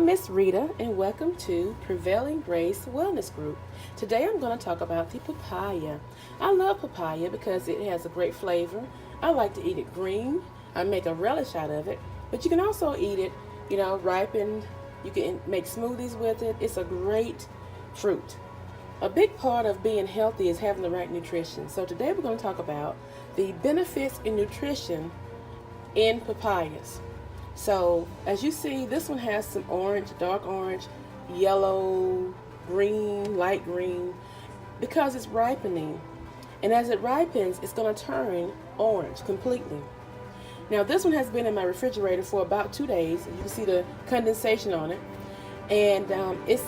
Miss Rita, and welcome to Prevailing Grace Wellness Group. Today I'm going to talk about the papaya. I love papaya because it has a great flavor. I like to eat it green. I make a relish out of it, but you can also eat it, ripened. You can make smoothies with it. It's a great fruit. A big part of being healthy is having the right nutrition. So today we're going to talk about the benefits in nutrition in papayas. So as you see, this one has some orange, dark orange, yellow, green, light green, because it's ripening. And as it ripens, it's going to turn orange completely. Now this one has been in my refrigerator for about 2 days. You can see the condensation on it. And it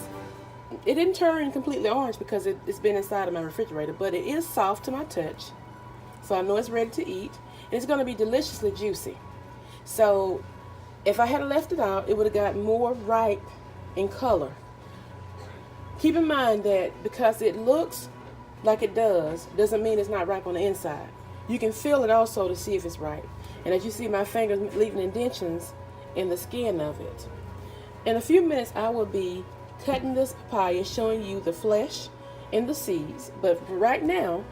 didn't turn completely orange because it's been inside of my refrigerator, but it is soft to my touch. So I know it's ready to eat. And it's going to be deliciously juicy. So if I had left it out, it would have gotten more ripe in color. Keep in mind that because it looks like it doesn't mean it's not ripe on the inside. You can feel it also to see if it's ripe. And as you see, my fingers leaving indentions in the skin of it. In a few minutes, I will be cutting this papaya, showing you the flesh and the seeds. But for right now,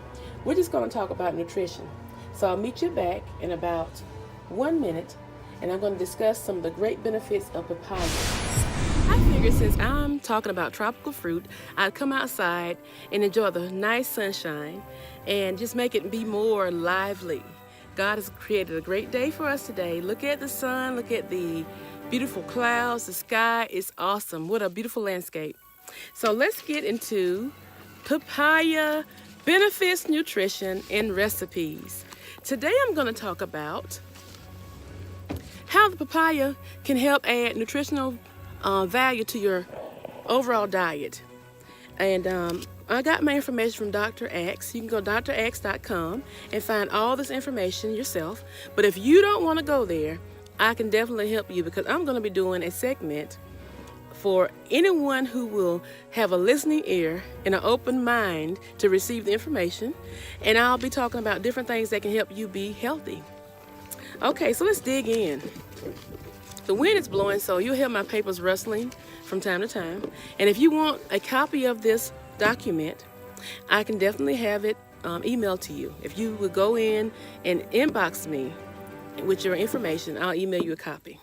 we're just going to talk about nutrition. So I'll meet you back in about 1 minute, and I'm going to discuss some of the great benefits of papaya. I figured since I'm talking about tropical fruit, I'd come outside and enjoy the nice sunshine and just make it be more lively. God has created a great day for us today. Look at the sun, look at the beautiful clouds, the sky is awesome. What a beautiful landscape. So let's get into papaya benefits, nutrition, and recipes. Today I'm going to talk about how the papaya can help add nutritional value to your overall diet. And I got my information from Dr. Axe. You can go to draxe.com and find all this information yourself. But if you don't want to go there, I can definitely help you, because I'm going to be doing a segment for anyone who will have a listening ear and an open mind to receive the information. And I'll be talking about different things that can help you be healthy. Okay, so let's dig in. The wind is blowing, so you'll hear my papers rustling from time to time. And if you want a copy of this document, I can definitely have it emailed to you. If you would go in and inbox me with your information, I'll email you a copy.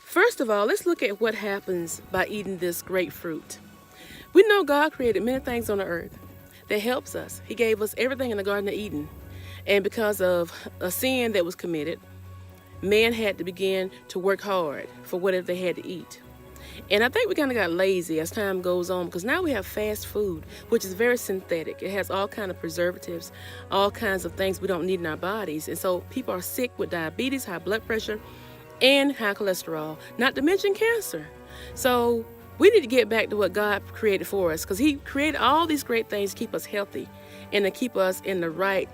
First of all, let's look at what happens by eating this great fruit. We know God created many things on the earth that helps us. He gave us everything in the Garden of Eden. And because of a sin that was committed, man had to begin to work hard for whatever they had to eat. And I think we kind of got lazy as time goes on, because now we have fast food, which is very synthetic. It has all kinds of preservatives, all kinds of things we don't need in our bodies. And so people are sick with diabetes, high blood pressure, and high cholesterol, not to mention cancer. So we need to get back to what God created for us, because He created all these great things to keep us healthy and to keep us in the right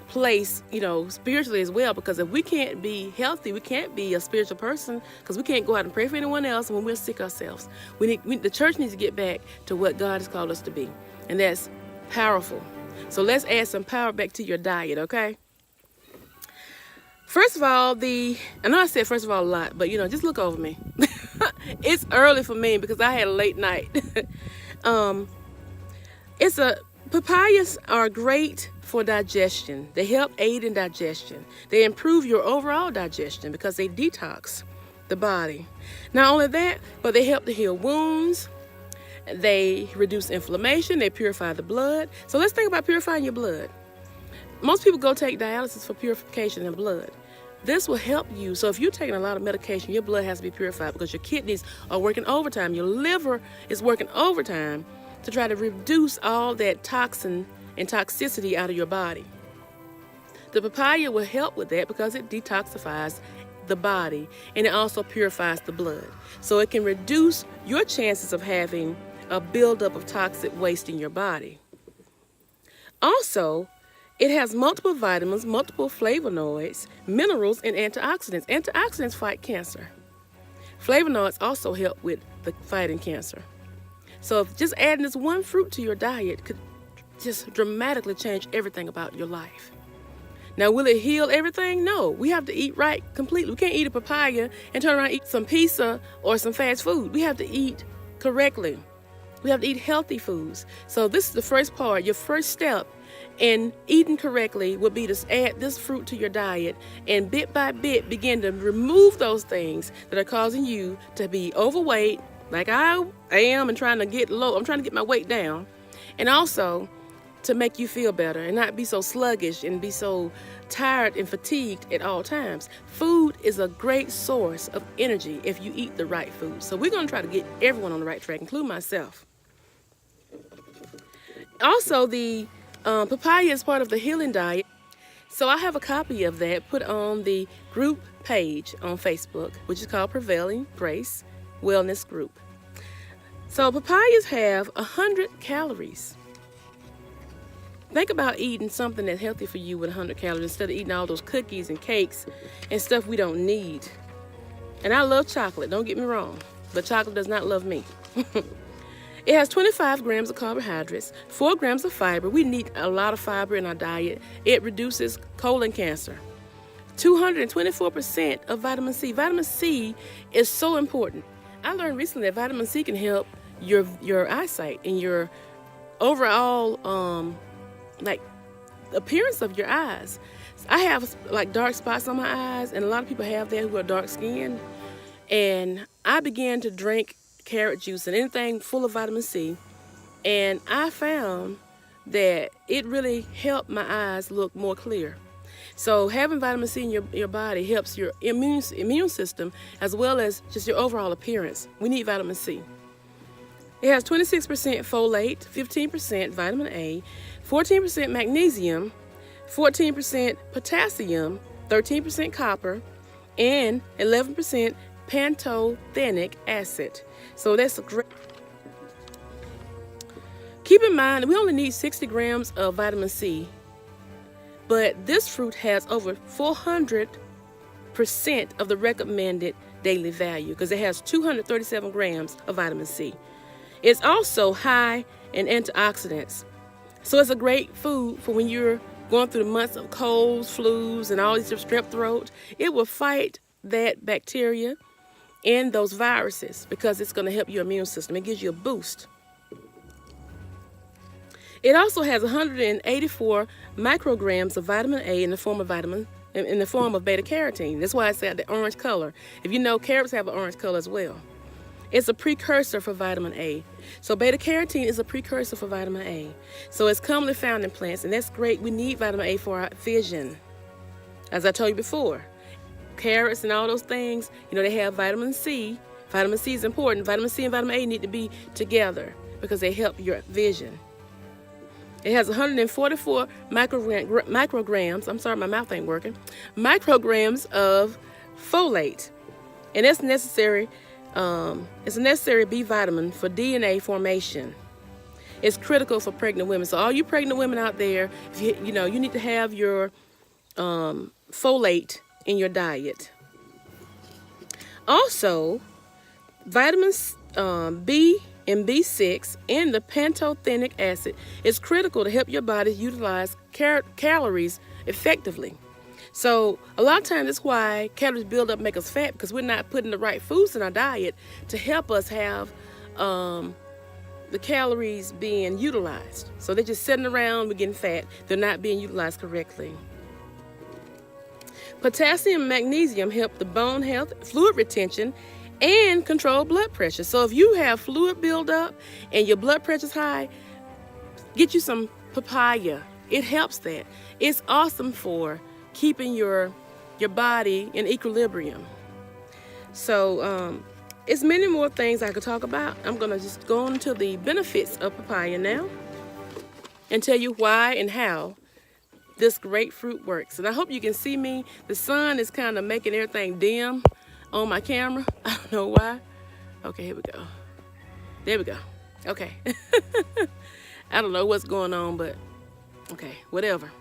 place, spiritually as well. Because if we can't be healthy, we can't be a spiritual person, because we can't go out and pray for anyone else when we're sick ourselves. The church needs to get back to what God has called us to be, and that's powerful. So let's add some power back to your diet, okay? First of all, I know I said first of all a lot, but just look over me. It's early for me because I had a late night. Papayas are great for digestion. They help aid in digestion. They improve your overall digestion because they detox the body. Not only that, but they help to heal wounds. They reduce inflammation. They purify the blood. So let's think about purifying your blood. Most people go take dialysis for purification in blood. This will help you. So if you're taking a lot of medication, your blood has to be purified because your kidneys are working overtime. Your liver is working overtime to try to reduce all that toxin and toxicity out of your body. The papaya will help with that because it detoxifies the body, and it also purifies the blood. So it can reduce your chances of having a buildup of toxic waste in your body. Also, it has multiple vitamins, multiple flavonoids, minerals, and antioxidants. Antioxidants fight cancer. Flavonoids also help with the fighting cancer. So if just adding this one fruit to your diet could just dramatically change everything about your life. Now, will it heal everything? No. We have to eat right completely. We can't eat a papaya and turn around and eat some pizza or some fast food. We have to eat correctly. We have to eat healthy foods. So this is the first part. Your first step in eating correctly would be to add this fruit to your diet and bit by bit begin to remove those things that are causing you to be overweight, like I am, and trying to get low. I'm trying to get my weight down. And also to make you feel better and not be so sluggish and be so tired and fatigued at all times. Food is a great source of energy if you eat the right food. So we're going to try to get everyone on the right track, including myself. Also, the papaya is part of the healing diet. So I have a copy of that put on the group page on Facebook, which is called Prevailing Grace Wellness Group. So papayas have 100 calories. Think about eating something that's healthy for you with 100 calories instead of eating all those cookies and cakes and stuff we don't need. And I love chocolate, don't get me wrong, but chocolate does not love me. It has 25 grams of carbohydrates, 4 grams of fiber. We need a lot of fiber in our diet. It reduces colon cancer. 224% of vitamin C. Vitamin C is so important. I learned recently that vitamin C can help your eyesight and your overall like appearance of your eyes. I have like dark spots on my eyes, and a lot of people have that who are dark skinned. And I began to drink carrot juice and anything full of vitamin C, and I found that it really helped my eyes look more clear. So having vitamin C in your body helps your immune system as well as just your overall appearance. We need vitamin C. It has 26% folate, 15% vitamin A, 14% magnesium, 14% potassium, 13% copper, and 11% pantothenic acid. So that's a great. Keep in mind, we only need 60 grams of vitamin C, but this fruit has over 400% of the recommended daily value because it has 237 grams of vitamin C. It's also high in antioxidants. So it's a great food for when you're going through the months of colds, flus, and all these strep throat. It will fight that bacteria and those viruses because it's going to help your immune system. It gives you a boost. It also has 184 micrograms of vitamin A in the form of beta carotene. That's why it's got the orange color. If you know, carrots have an orange color as well. It's a precursor for vitamin A. So beta carotene is a precursor for vitamin A. So it's commonly found in plants, and that's great. We need vitamin A for our vision. As I told you before, carrots and all those things, they have vitamin C. Vitamin C is important. Vitamin C and vitamin A need to be together because they help your vision. It has 144 micrograms, I'm sorry, my mouth ain't working, micrograms of folate. And that's necessary. It's a necessary B vitamin for DNA formation. It's critical for pregnant women. So all you pregnant women out there, you need to have your folate in your diet. Also, vitamins B and B6 and the pantothenic acid is critical to help your body utilize calories effectively. So a lot of times that's why calories build up and make us fat, because we're not putting the right foods in our diet to help us have the calories being utilized. So they're just sitting around, we're getting fat. They're not being utilized correctly. Potassium and magnesium help the bone health, fluid retention, and control blood pressure. So if you have fluid buildup and your blood pressure's high, get you some papaya. It helps that. It's awesome for keeping your body in equilibrium. So it's many more things I could talk about. I'm going to just go on to the benefits of papaya now and tell you why and how this great fruit works. And I hope you can see me. The sun is kind of making everything dim on my camera. I don't know why. Okay, here we go. There we go. Okay. I don't know what's going on, but okay, whatever.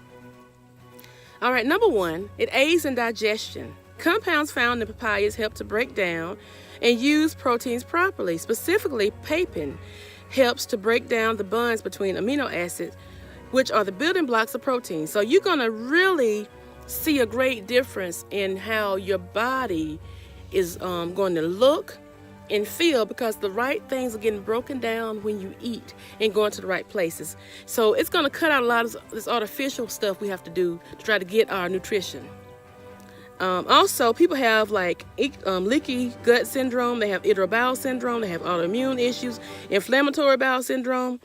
All right, number one, it aids in digestion. Compounds found in papayas help to break down and use proteins properly. Specifically, papain helps to break down the bonds between amino acids, which are the building blocks of protein. So you're going to really see a great difference in how your body is going to look and feel, because the right things are getting broken down when you eat and going to the right places. So it's going to cut out a lot of this artificial stuff we have to do to try to get our nutrition. Also, people have like leaky gut syndrome, they have irritable bowel syndrome, they have autoimmune issues, inflammatory bowel syndrome,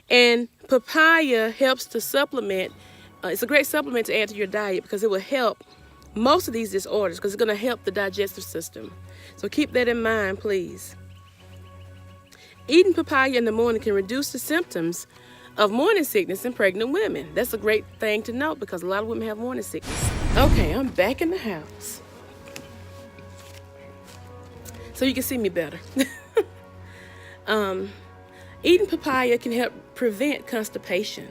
and papaya helps to supplement. It's a great supplement to add to your diet because it will help most of these disorders, because it's going to help the digestive system. So keep that in mind, please. Eating papaya in the morning can reduce the symptoms of morning sickness in pregnant women. That's a great thing to note because a lot of women have morning sickness. Okay, I'm back in the house, so you can see me better. Eating papaya can help prevent constipation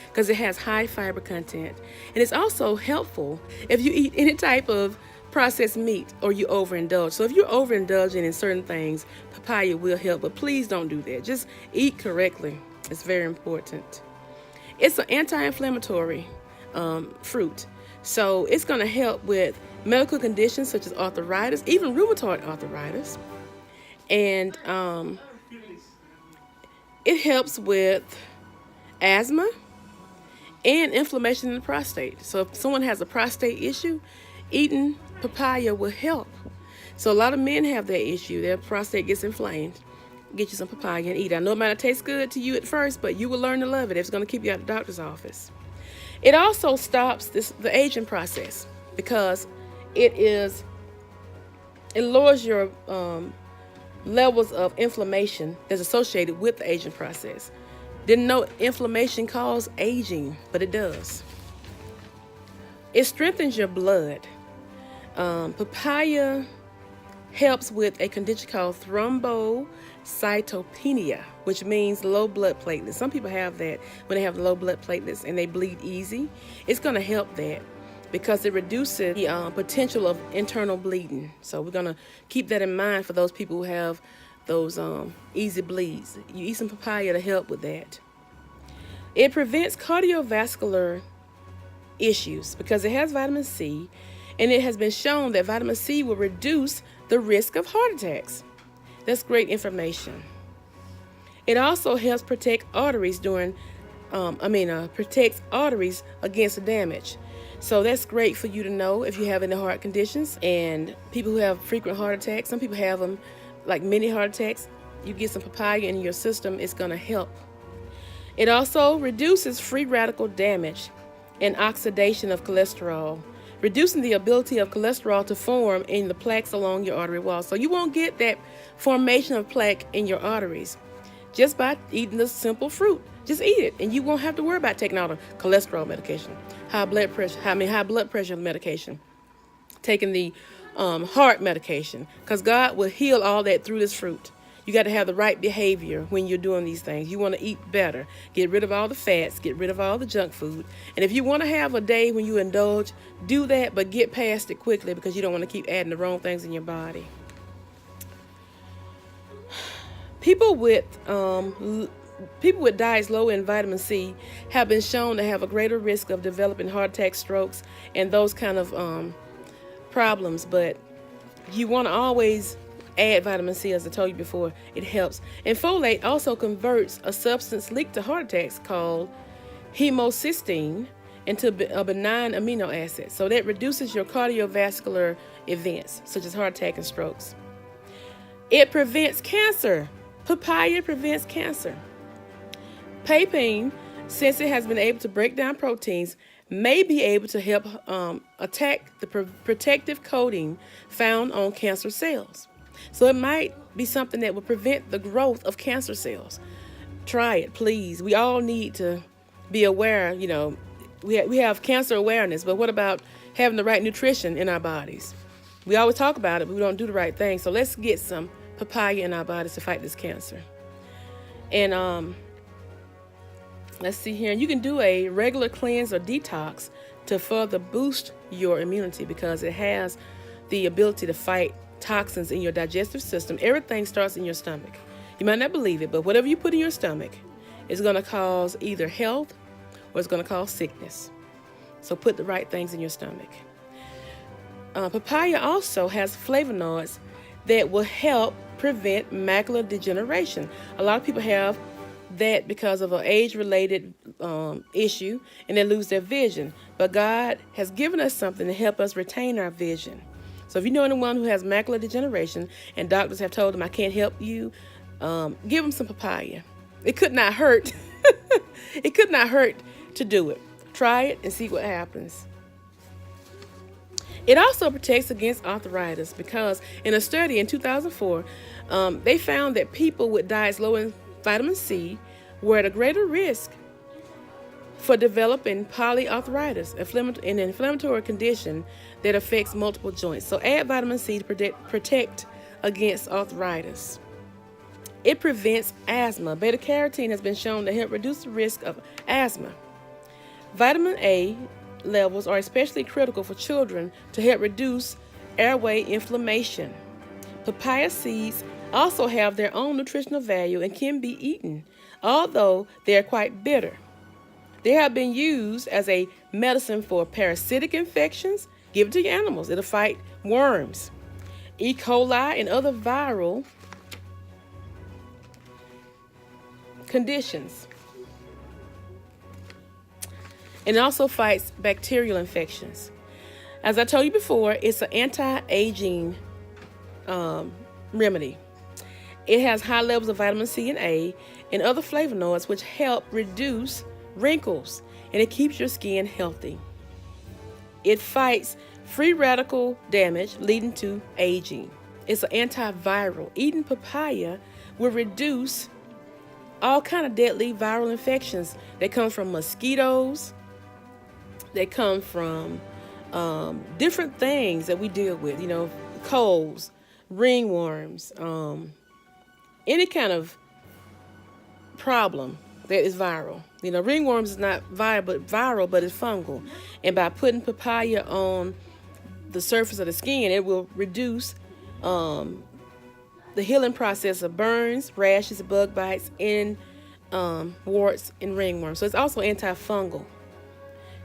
because it has high fiber content. And it's also helpful if you eat any type of processed meat or you overindulge. So if you're overindulging in certain things, papaya will help, but please don't do that. Just eat correctly. It's very important. It's an anti-inflammatory fruit. So it's going to help with medical conditions such as arthritis, even rheumatoid arthritis. And it helps with asthma and inflammation in the prostate. So if someone has a prostate issue, eating papaya will help. So a lot of men have that issue. Their prostate gets inflamed. Get you some papaya and eat it. I know it might not taste good to you at first, but you will learn to love it. It's going to keep you out of the doctor's office. It also stops the aging process because it lowers your levels of inflammation that's associated with the aging process. Didn't know inflammation causes aging, but it does. It strengthens your blood. Papaya helps with a condition called thrombocytopenia, which means low blood platelets. Some people have that when they have low blood platelets and they bleed easy. It's going to help that because it reduces the potential of internal bleeding. So we're going to keep that in mind for those people who have those easy bleeds. You eat some papaya to help with that. It prevents cardiovascular issues because it has vitamin C, and it has been shown that vitamin C will reduce the risk of heart attacks. That's great information. It also helps protect arteries protects arteries against damage. So that's great for you to know if you have any heart conditions and people who have frequent heart attacks. Some people have them like mini heart attacks. You get some papaya in your system, it's going to help. It also reduces free radical damage and oxidation of cholesterol, reducing the ability of cholesterol to form in the plaques along your artery wall. So you won't get that formation of plaque in your arteries just by eating this simple fruit. Just eat it, and you won't have to worry about taking all the cholesterol medication, high blood pressure medication, taking the heart medication, because God will heal all that through this fruit. You got to have the right behavior when you're doing these things. You want to eat better, get rid of all the fats, get rid of all the junk food. And if you want to have a day when you indulge, do that, but get past it quickly because you don't want to keep adding the wrong things in your body. People with diets low in vitamin C have been shown to have a greater risk of developing heart attacks, strokes, and those kind of problems. But you want to always add vitamin C, as I told you before. It helps. And folate also converts a substance linked to heart attacks called homocysteine into a benign amino acid. So that reduces your cardiovascular events, such as heart attack and strokes. It prevents cancer. Papaya prevents cancer. Papain, since it has been able to break down proteins, may be able to help attack the protective coating found on cancer cells. So it might be something that will prevent the growth of cancer cells. Try it, please. We all need to be aware. You know, we have cancer awareness, but what about having the right nutrition in our bodies? We always talk about it, but we don't do the right thing. So let's get some papaya in our bodies to fight this cancer. And let's see here. You can do a regular cleanse or detox to further boost your immunity because it has the ability to fight toxins in your digestive system. Everything starts in your stomach. You might not believe it, but whatever you put in your stomach is going to cause either health or it's going to cause sickness. So put the right things in your stomach. Papaya also has flavonoids that will help prevent macular degeneration. A lot of people have that because of an age-related issue, and they lose their vision. But God has given us something to help us retain our vision. So if you know anyone who has macular degeneration and doctors have told them, I can't help you, give them some papaya. It could not hurt. It could not hurt to do it. Try it and see what happens. It also protects against arthritis because in a study in 2004, they found that people with diets low in vitamin C were at a greater risk for developing polyarthritis, an inflammatory condition that affects multiple joints. So add vitamin C to protect against arthritis. It prevents asthma. Beta carotene has been shown to help reduce the risk of asthma. Vitamin A levels are especially critical for children to help reduce airway inflammation. Papaya seeds also have their own nutritional value and can be eaten, although they are quite bitter. They have been used as a medicine for parasitic infections. Give it to your animals. It'll fight worms, E. coli, and other viral conditions. And it also fights bacterial infections. As I told you before, it's an anti-aging remedy. It has high levels of vitamin C and A and other flavonoids which help reduce wrinkles, and it keeps your skin healthy. It fights free radical damage leading to aging. It's an antiviral. Eating papaya will reduce all kind of deadly viral infections that come from mosquitoes, that come from different things that we deal with, colds, ringworms, any kind of problem that is viral. Ringworms is not viral, but it's fungal. And by putting papaya on the surface of the skin, it will reduce the healing process of burns, rashes, bug bites, and warts and ringworms. So it's also antifungal.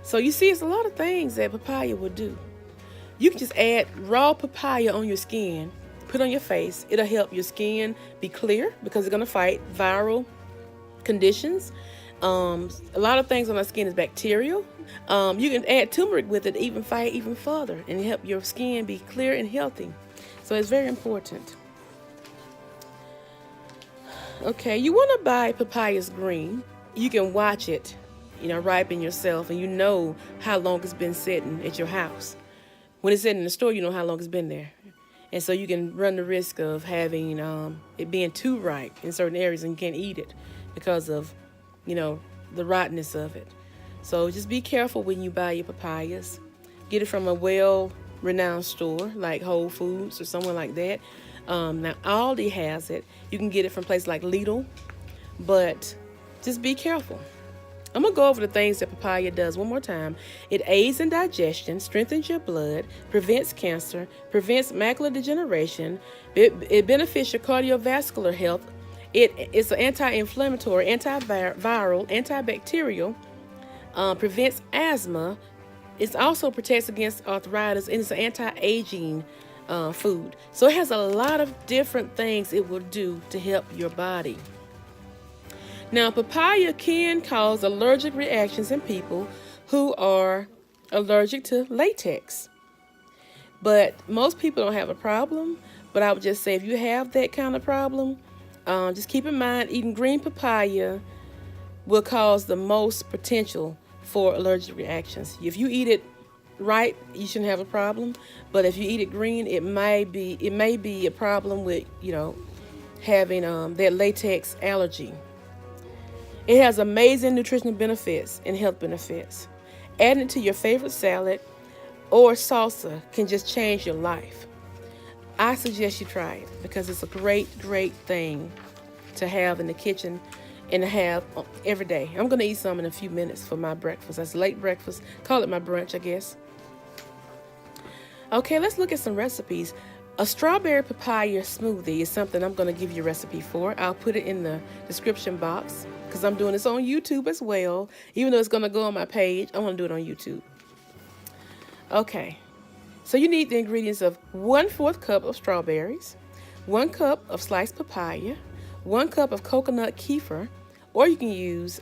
So you see, it's a lot of things that papaya will do. You can just add raw papaya on your skin, put on your face. It'll help your skin be clear because it's going to fight viral conditions. A lot of things on our skin is bacterial. You can add turmeric with it, even fight even further and help your skin be clear and healthy. So it's very important. Okay, you want to buy papayas green. You can watch it, ripen yourself, and you know how long it's been sitting at your house. When it's sitting in the store, you know how long it's been there. And so you can run the risk of having it being too ripe in certain areas and you can't eat it because of, the rottenness of it. So just be careful when you buy your papayas. Get it from a well-renowned store like Whole Foods or someone like that. Now, Aldi has it. You can get it from places like Lidl, but just be careful. I'm going to go over the things that papaya does one more time. It aids in digestion, strengthens your blood, prevents cancer, prevents macular degeneration. It benefits your cardiovascular health. It's an anti-inflammatory, antiviral, antibacterial, prevents asthma. It also protects against arthritis, and it's an anti-aging food. So it has a lot of different things it will do to help your body. Now, papaya can cause allergic reactions in people who are allergic to latex. But most people don't have a problem. But I would just say if you have that kind of problem, just keep in mind eating green papaya will cause the most potential for allergic reactions. If you eat it ripe, you shouldn't have a problem. But if you eat it green, it may be a problem with, having that latex allergy. It has amazing nutritional benefits and health benefits. Adding it to your favorite salad or salsa can just change your life. I suggest you try it because it's a great, great thing to have in the kitchen and to have every day. I'm going to eat some in a few minutes for my breakfast. That's late breakfast. Call it my brunch, I guess. Okay, let's look at some recipes. A strawberry papaya smoothie is something I'm going to give you a recipe for. I'll put it in the description box because I'm doing this on YouTube as well. Even though it's going to go on my page, I want to do it on YouTube. Okay, so you need the ingredients of 1/4 cup of strawberries, 1 cup of sliced papaya, 1 cup of coconut kefir, or you can use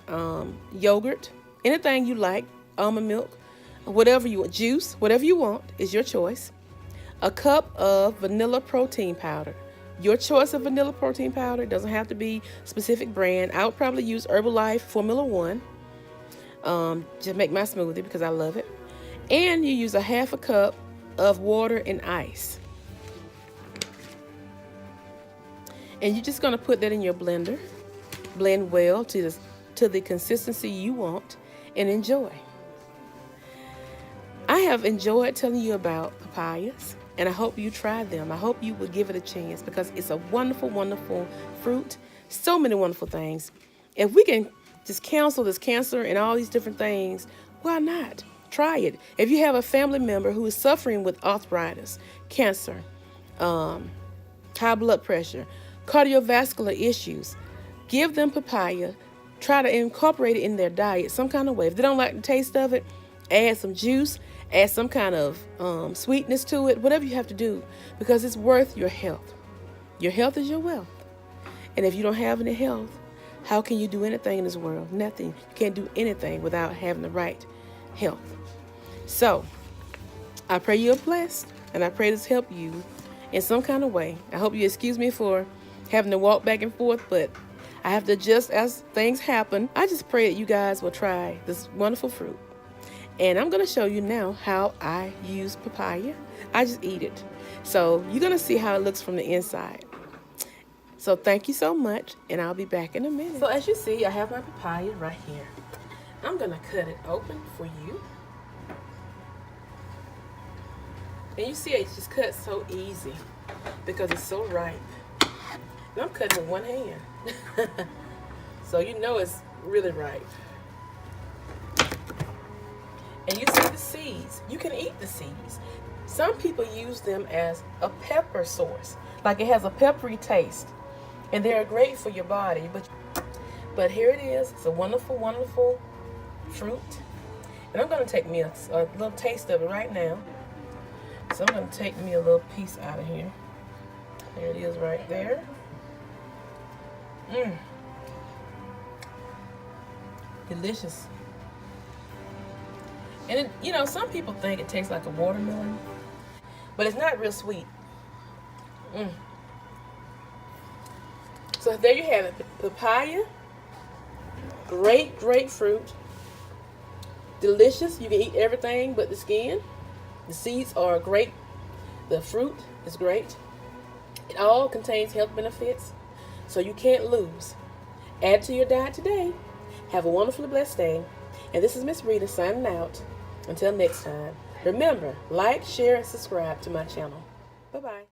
yogurt, anything you like, almond milk, whatever you want, juice, whatever you want is your choice. A cup of vanilla protein powder. Your choice of vanilla protein powder doesn't have to be specific brand. I would probably use Herbalife Formula 1 to make my smoothie because I love it. And you use a 1/2 cup of water and ice. And you're just going to put that in your blender. Blend well to the consistency you want and enjoy. I have enjoyed telling you about papayas, and I hope you try them. I hope you will give it a chance because it's a wonderful, wonderful fruit. So many wonderful things. If we can just cancel this cancer and all these different things, why not? Try it. If you have a family member who is suffering with arthritis, cancer, high blood pressure, cardiovascular issues, give them papaya. Try to incorporate it in their diet some kind of way. If they don't like the taste of it, add some juice, add some kind of sweetness to it, whatever you have to do, because it's worth your health. Your health is your wealth. And if you don't have any health, how can you do anything in this world? Nothing. You can't do anything without having the right health. So, I pray you're blessed, and I pray this helped you in some kind of way. I hope you excuse me for having to walk back and forth, but I have to adjust as things happen. I just pray that you guys will try this wonderful fruit. And I'm going to show you now how I use papaya. I just eat it. So you're going to see how it looks from the inside. So thank you so much, and I'll be back in a minute. So as you see, I have my papaya right here. I'm going to cut it open for you. And you see it's just cut so easy because it's so ripe. And I'm cutting with one hand. So you know it's really ripe. And you see the seeds. You can eat the seeds. Some people use them as a pepper source. Like it has a peppery taste. And they're great for your body. But here it is. It's a wonderful, wonderful fruit. And I'm going to take me a little taste of it right now. So I'm going to take me a little piece out of here. There it is right there. Delicious. And it, you know, some people think it tastes like a watermelon, but it's not real sweet. So there you have it. Papaya. Great, great fruit. Delicious. You can eat everything but the skin. The seeds are great. The fruit is great. It all contains health benefits, so you can't lose. Add to your diet today. Have a wonderfully blessed day. And this is Miss Rita signing out. Until next time, remember, like, share, and subscribe to my channel. Bye-bye.